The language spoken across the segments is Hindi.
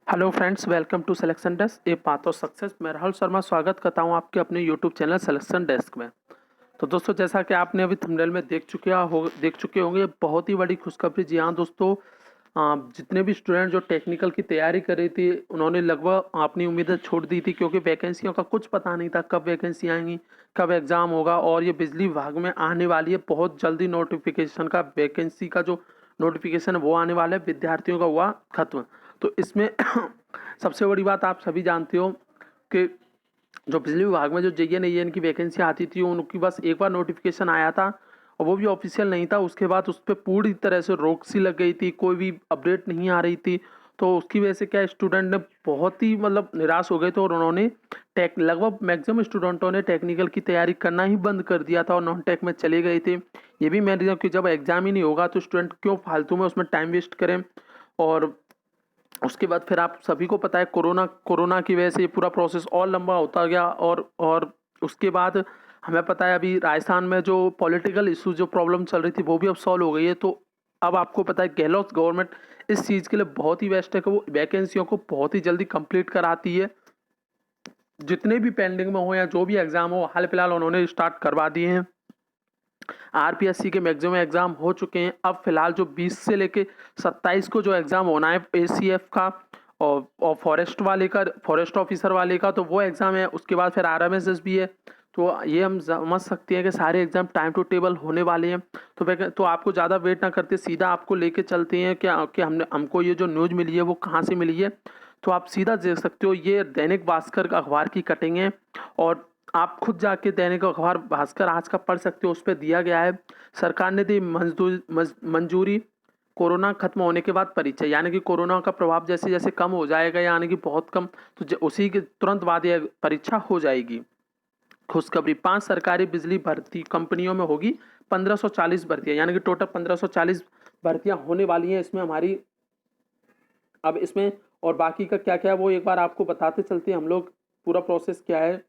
Hello friends, welcome to selection desk a path of success. मैं राहुल शर्मा स्वागत करता हूं आपके अपने यूट्यूब चैनल सिलेक्शन डेस्क में। तो दोस्तों, जैसा कि आपने अभी थंबनेल में देख चुके होंगे, बहुत ही बड़ी खुशखबरी। जी हाँ दोस्तों, जितने भी स्टूडेंट जो टेक्निकल की तैयारी कर रही थी, उन्होंने लगभग अपनी उम्मीदें छोड़ दी थी, क्योंकि वैकेंसियों का कुछ पता नहीं था कब वैकेंसी आएंगी, कब एग्ज़ाम होगा। और ये बिजली विभाग में आने वाली है बहुत जल्दी नोटिफिकेशन का, वैकेंसी का जो नोटिफिकेशन है वो आने वाला है, विद्यार्थियों का हुआ खत्म। तो इसमें सबसे बड़ी बात आप सभी जानते हो कि जो बिजली विभाग में जो जेईएन एईएन की वैकेंसी आती थी, उनकी बस एक बार नोटिफिकेशन आया था और वो भी ऑफिशियल नहीं था। उसके बाद उस पर पूरी तरह से रोक सी लग गई थी, कोई भी अपडेट नहीं आ रही थी। तो उसकी वजह से क्या स्टूडेंट ने बहुत ही निराश हो गए थे और उन्होंने टेक लगभग मैक्सिमम स्टूडेंटों ने टेक्निकल की तैयारी करना ही बंद कर दिया था और नॉन टेक में चले गए थे। ये भी मैं रीज़न कि जब एग्जाम ही नहीं होगा तो स्टूडेंट क्यों फालतू में उसमें टाइम वेस्ट करें। और उसके बाद फिर आप सभी को पता है, कोरोना की वजह से ये पूरा प्रोसेस और लंबा होता गया। और उसके बाद हमें पता है अभी राजस्थान में जो पॉलिटिकल इशू जो प्रॉब्लम चल रही थी वो भी अब सॉल्व हो गई है। तो अब आपको पता है गहलोत गवर्नमेंट इस चीज़ के लिए बहुत ही बेस्ट है कि वो वैकेंसियों को बहुत ही जल्दी कंप्लीट कराती है। जितने भी पेंडिंग में हो या जो भी एग्जाम हो, हाल फिलहाल उन्होंने स्टार्ट करवा दिए हैं। आरपीएससी के मैक्सिमम एग्जाम हो चुके हैं। अब फिलहाल जो 20 से लेके 27 को जो एग्जाम होना है एसीएफ का और फॉरेस्ट ऑफिसर वाले का, तो वो एग्जाम है। उसके बाद फिर आरएमएसएस भी है। तो ये हम समझ सकते हैं कि सारे एग्जाम टाइम टू टेबल होने वाले हैं। तो आपको ज़्यादा वेट ना करते सीधा आपको लेके चलते हैं कि हमको ये जो न्यूज़ मिली है वो कहाँ से मिली है। तो आप सीधा देख सकते हो, ये दैनिक भास्कर अखबार की कटिंग है। और आप खुद जाके दैनिक अखबार भास्कर आज का पढ़ सकते हो, उस पर दिया गया है सरकार ने दी मंजूरी कोरोना खत्म होने के बाद परीक्षा, यानी कि कोरोना का प्रभाव जैसे जैसे कम हो जाएगा, यानी कि बहुत कम, तो उसी के तुरंत बाद ये परीक्षा हो जाएगी। खुशखबरी, 5 सरकारी बिजली भर्ती कंपनियों में होगी 1540 भर्तियां, यानी कि टोटल 1540 भर्तियां होने वाली हैं इसमें हमारी। अब इसमें और बाकी का क्या क्या है वो एक बार आपको बताते चलते हैं हम लोग, पूरा प्रोसेस क्या है।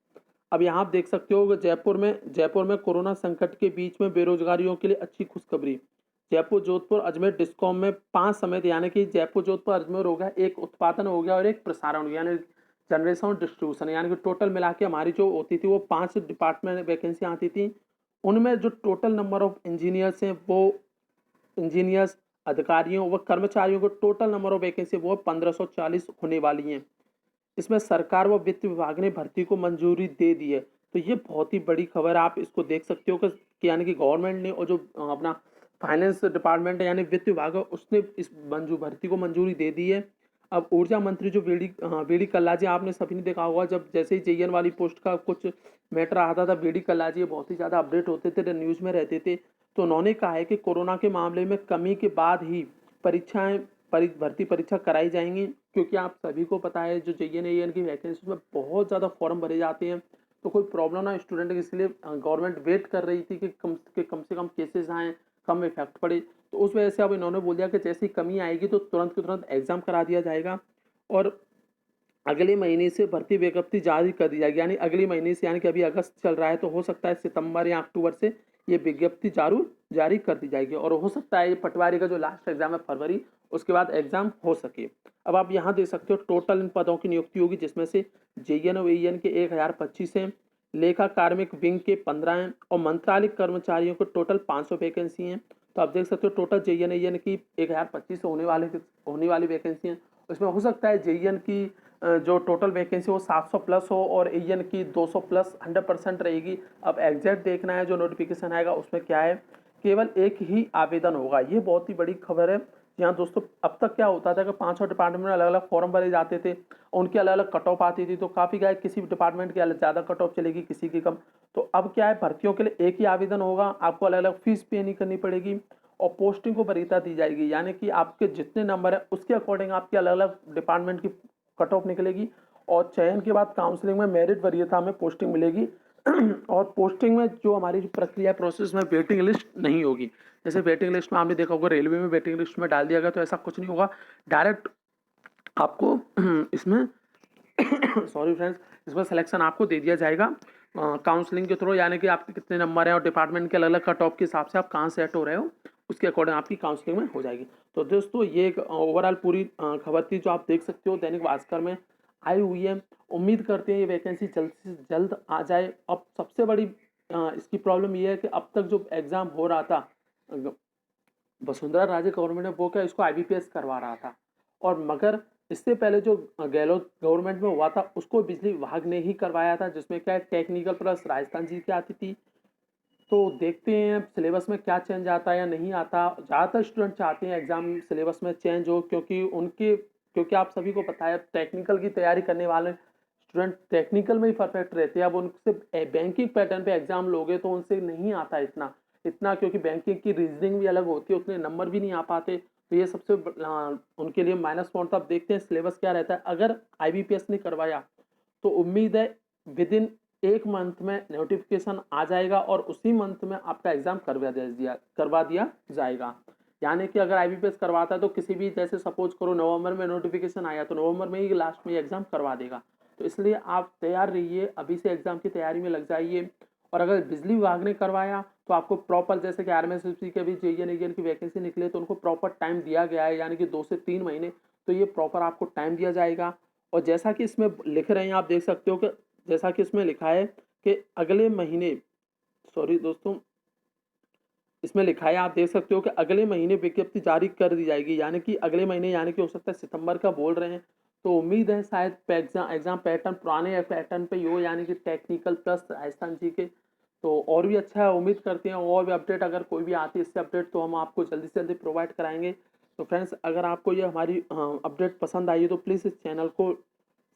अब यहाँ आप देख सकते हो कि जयपुर में कोरोना संकट के बीच में बेरोजगारियों के लिए अच्छी खुशखबरी। जयपुर जोधपुर अजमेर डिस्कॉम में 5 समेत, यानी कि जयपुर जोधपुर अजमेर हो गया, एक उत्पादन हो गया और एक प्रसारण हो गया, यानी जनरेशन और डिस्ट्रीब्यूशन, यानी कि टोटल मिला के हमारी जो होती थी वो 5 डिपार्टमेंट वैकेंसी आती थी। उनमें जो टोटल नंबर ऑफ इंजीनियर्स हैं वो इंजीनियर्स, अधिकारियों व कर्मचारियों को टोटल नंबर ऑफ वैकेंसी वो 1540 होने वाली हैं। इसमें सरकार व वित्त विभाग ने भर्ती को मंजूरी दे दी है। तो ये बहुत ही बड़ी खबर है, आप इसको देख सकते हो कि यानी कि गवर्नमेंट ने और जो अपना फाइनेंस डिपार्टमेंट है यानी वित्त विभाग है, उसने इस भर्ती को मंजूरी दे दी है। अब ऊर्जा मंत्री जो बीडी कल्ला जी, आपने सभी ने देखा होगा, जब जैसे ही जेईएन वाली पोस्ट का कुछ मैटर आता था, बीडी कल्ला जी बहुत ही ज़्यादा अपडेट होते थे, न्यूज़ में रहते थे। तो उन्होंने कहा है कि कोरोना के मामले में कमी के बाद ही परीक्षाएं भर्ती परीक्षा कराई जाएंगी, क्योंकि आप सभी को पता है जो जेईएन एईएन की वैकेंसी में बहुत ज़्यादा फॉर्म भरे जाते हैं। तो कोई प्रॉब्लम ना स्टूडेंट के, इसलिए गवर्नमेंट वेट कर रही थी कि कम से कम केसेस आएँ, कम इफेक्ट पड़े। तो उस वजह से अब इन्होंने बोल दिया कि जैसे ही कमी आएगी तो तुरंत के तुरंत एग्जाम करा दिया जाएगा और अगले महीने से भर्ती विज्ञप्ति जारी कर दी जाएगी। यानी अगले महीने से, यानी कि अभी अगस्त चल रहा है, तो हो सकता है सितंबर या अक्टूबर से ये विज्ञप्ति जारी कर दी जाएगी और हो सकता है ये पटवारी का जो लास्ट एग्जाम है फरवरी, उसके बाद एग्जाम हो सके। अब आप यहाँ देख सकते हो टोटल इन पदों की नियुक्ति होगी, जिसमें से जेईएन और एईएन के 1025 हैं, लेखा कार्मिक विंग के 15 हैं और मंत्रालय कर्मचारियों को टोटल 500 वैकेंसी हैं। तो आप देख सकते हो टोटल जेईएन एईएन की 1025 होने वाली वैकेंसी हैं। उसमें हो सकता है जेईएन की जो टोटल वैकेंसी वो 700 प्लस हो और एईएन की 200 प्लस 100% रहेगी। अब एग्जैक्ट देखना है जो नोटिफिकेशन आएगा उसमें क्या है, केवल एक ही आवेदन होगा। ये बहुत ही बड़ी खबर है। यहाँ दोस्तों अब तक क्या होता था कि 500 डिपार्टमेंट में अलग अलग फॉर्म भरे जाते थे, उनकी अलग अलग कट ऑफ आती थी, तो काफ़ी क्या है, किसी भी डिपार्टमेंट की ज़्यादा कट ऑफ चलेगी, किसी की कम। तो अब क्या है, भर्तियों के लिए एक ही आवेदन होगा, आपको अलग अलग फीस पे नहीं करनी पड़ेगी और पोस्टिंग को वरीयता दी जाएगी, यानी कि आपके जितने नंबर है उसके अकॉर्डिंग आपकी अलग अलग डिपार्टमेंट की कट ऑफ निकलेगी और चयन के बाद काउंसलिंग में मेरिट वरीयता में पोस्टिंग मिलेगी। और पोस्टिंग में जो हमारी जो प्रक्रिया प्रोसेस में वेटिंग लिस्ट नहीं होगी। जैसे वेटिंग लिस्ट में आपने देखा होगा रेलवे में वेटिंग लिस्ट में डाल दिया गया, तो ऐसा कुछ नहीं होगा। डायरेक्ट आपको इसमें सॉरी फ्रेंड्स, इसमें सिलेक्शन आपको दे दिया जाएगा काउंसलिंग के थ्रू, यानी कि आपके कितने नंबर हैं और डिपार्टमेंट के अलग अलग कट ऑफ के हिसाब से आप कहाँ सेट हो रहे हो उसके अकॉर्डिंग आपकी काउंसलिंग में हो जाएगी। तो दोस्तों ये एक ओवरऑल पूरी खबर थी जो आप देख सकते हो दैनिक भास्कर में आई हुई है। उम्मीद करते हैं ये वैकेंसी जल्द से जल्द आ जाए। अब सबसे बड़ी इसकी प्रॉब्लम ये है कि अब तक जो एग्ज़ाम हो रहा था वसुंधरा राजे गवर्नमेंट ने वो क्या इसको आईबीपीएस करवा रहा था, और मगर इससे पहले जो गहलोत गवर्नमेंट में हुआ था उसको बिजली विभाग ने ही करवाया था, जिसमें क्या टेक्निकल प्लस राजस्थान जी की आती थी। तो देखते हैं सिलेबस में क्या चेंज आता है या नहीं आता। ज़्यादातर स्टूडेंट चाहते हैं एग्जाम सिलेबस में चेंज हो, क्योंकि आप सभी को पता है टेक्निकल की तैयारी करने वाले स्टूडेंट टेक्निकल में ही परफेक्ट रहते हैं। अब उनसे बैंकिंग पैटर्न पे एग्जाम लोगे तो उनसे नहीं आता इतना इतना, क्योंकि बैंकिंग की रीजनिंग भी अलग होती है, उतने नंबर भी नहीं आ पाते। तो ये सबसे उनके लिए माइनस पॉइंट। तो अब देखते हैं सिलेबस क्या रहता है। अगर आईबीपीएस ने करवाया तो उम्मीद है विद इन 1 मंथ में नोटिफिकेशन आ जाएगा और उसी मंथ में आपका एग्जाम करवा दिया जाएगा। यानी कि अगर आईबीपीएस करवाता है तो किसी भी, जैसे सपोज करो नवंबर में नोटिफिकेशन आया तो नवंबर में ही लास्ट में एग्जाम करवा देगा। तो इसलिए आप तैयार रहिए, अभी से एग्जाम की तैयारी में लग जाइए। और अगर बिजली विभाग ने करवाया तो आपको प्रॉपर, जैसे कि आरएमएसएसबी के भी जेईएन एजीएन की वैकेंसी निकले तो उनको प्रॉपर टाइम दिया गया है, यानी कि 2 से 3 महीने। तो ये प्रॉपर आपको टाइम दिया जाएगा। और जैसा कि इसमें लिख रहे हैं आप देख सकते हो कि जैसा कि इसमें लिखा है कि अगले महीने, सॉरी दोस्तों, इसमें लिखा है आप देख सकते हो कि अगले महीने विज्ञप्ति जारी कर दी जाएगी। यानी कि अगले महीने, यानी कि हो सकता है सितंबर का बोल रहे हैं। तो उम्मीद है शायद एग्जाम पैटर्न पुराने पैटर्न पे ही हो, यानी कि टेक्निकल प्लस राजस्थान जी के। तो और भी अच्छा है, उम्मीद करते हैं और भी अपडेट अगर कोई भी आती है इससे अपडेट तो हम आपको जल्दी से जल्दी प्रोवाइड कराएंगे। तो फ्रेंड्स, अगर आपको ये हमारी अपडेट पसंद आई है तो प्लीज़ इस चैनल को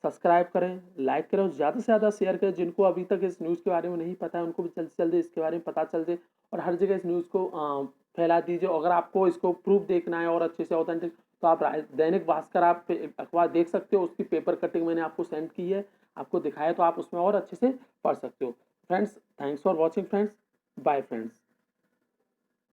सब्सक्राइब करें, लाइक करें और ज़्यादा से ज़्यादा शेयर करें। जिनको अभी तक इस न्यूज़ के बारे में नहीं पता है उनको भी जल्दी से जल्दी इसके बारे में पता चल जाए और हर जगह इस न्यूज़ को फैला दीजिए। अगर आपको इसको प्रूफ देखना है और अच्छे से ऑथेंटिक, तो आप दैनिक भास्कर आप अखबार देख सकते हो, उसकी पेपर कटिंग मैंने आपको सेंड की है, आपको दिखाया, तो आप उसमें और अच्छे से पढ़ सकते हो। Friends, thanks for watching friends, bye friends.